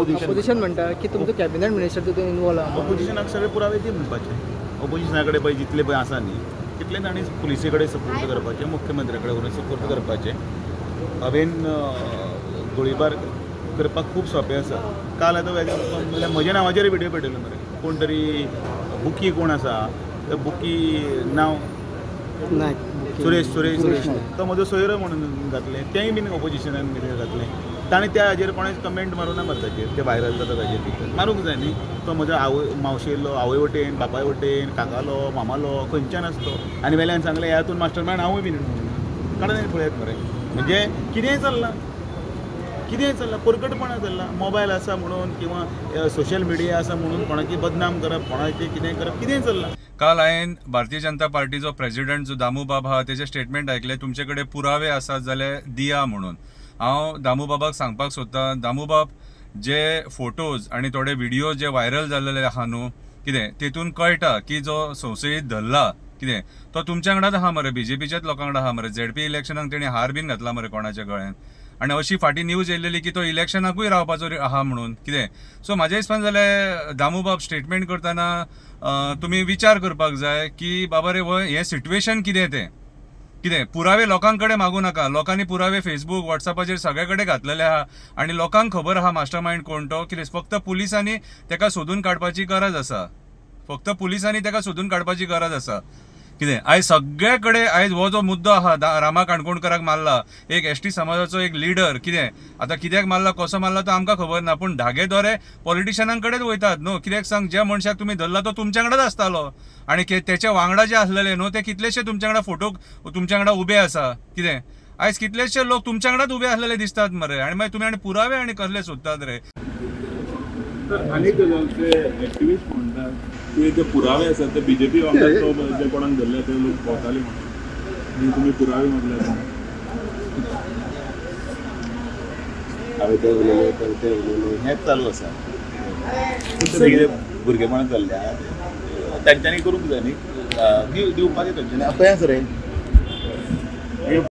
Opposition म्हणटा की तुमचो कॅबिनेट मिनिस्टर तितून इन्वॉल्व आहा. ऑपोजिशनाक सगळे पुरावे दी म्हणपाचे. ऑपोजिशना कडेन पळय जितले पळय आसा न्ही तितले तांणी पुलिसे कडेन सपोर्ट करपाचें, मुख्यमंत्र्या कडेन व्हरून सपोर्ट करपाचें. हांवें गोळीबार करपाक खूब सोंपें आसा. काल आतां म्हणल्यार म्हज्या नांवाचेर व्हिडियो पेटयलो मरे. कोण तरी बुकी कोण आसा तो बुकी नांव सुरेश तो म्हजो सोयरो म्हणून घातलें. तेंय बीन ऑपोजिशनान घातलें. ताणें त्या हाजेर कोणें कमेंट मारूना मरे ताचेर. ते व्हायरल जाता ताचेर भितर मारूंक जाय न्ही. तो म्हजो मावशेलो आवय वटेन बापाय वटेन काकालो मामालो खंयच्यान आसतो आनी वेल्यान सांगलें ह्या हातून मास्टर मायंड हांवूय बीन म्हणून काडून पळयात मरे. म्हणजे कितेंय चल्लां परगटपणां चल्लां. मोबायल आसा म्हणून किंवा सोशल मिडिया आसा म्हणून कोणाची बदनाम करप कोणाचें कितेंय करप कितेंय चल्लां. काल हांवें भारतीय जनता पार्टीचो प्रेसिडेंट जो दामू बाब आहा तेजे स्टेटमेंट ऐकले. तुमचे कडेन पुरावे आसात जाल्यार दिया म्हणून. हांव दामू बाबाक सांगपाक सोदतां, दामू बाब जे फोटोज आनी थोडे व्हिडिओ जे व्हायरल जाल्ले आहा न्हू कितें तेतून कळटा की जो संसदेत धरला कितें तो तुमच्या वांगडाच आहा मरे. बीजेपीच्याच लोकां वांगडा आहा मरे. झेडपी इलेक्शनाक तेणी हार बीन घातला मरे कोणाच्या गळ्यान. आनी अशी फाटी न्यूज येयलेली की तो इलेक्शनाकूय रावपाचो आहा म्हणून कितें. सो म्हाज्या हिसपान जाल्यार दामू बाब स्टेटमेंट करतना तुमी विचार करपाक जाय की बाबा रे हें सिट्युएशन कितें तें कितें. पुरावे लोकां कडेन मागूं नाका. लोकांनी पुरावे फेसबूक वॉट्सॅपाचेर सगळे कडेन घातलेले आहा आनी लोकांक खबर आहा मास्टर मायंड कोण तो कितें. फक्त पुलिसांनी तेका सोदून काडपाची गरज आसा. कितें. आयज सगळे कडेन आयज हो जो मुद्दो आहा रामा काणकोणकराक मारला एक एसटी समाजाचो एक लिडर कितें. आतां कित्याक मारला कसो मारला तो आमकां खबर ना पूण धागे दोरे पॉलिटिशियनां कडेन वयतात न्हू. कित्याक सांग ज्या मनशाक तुमी धरला तो तुमच्या वांगडाच आसतालो आनी तेच्या वांगडा जे आसलेले न्हू ते कितलेशे तुमच्या वांगडा फोटो तुमच्या वांगडा उबे आसा कितें. आयज कितलेशे लोक तुमच्या वांगडाच उबे आसलेले दिसतात मरे. आनी मागीर तुमी पुरावे आनी कसले सोदतात रे. आनीक गजाल ते एक्टिविस्ट म्हणटात की ते पुरावे आसात ते बीजेपी वांगडा जे कोणाक धरले ते लोक भोंवताले म्हणून आनी तुमी पुरावे मागले. हांवें ते उलयले हेंच चालू आसा. सगळे भुरगेपणां चल्ल्या तांच्यांनी करूंक जाय न्ही. दिवपाचें तांच्यांनी पळयात रे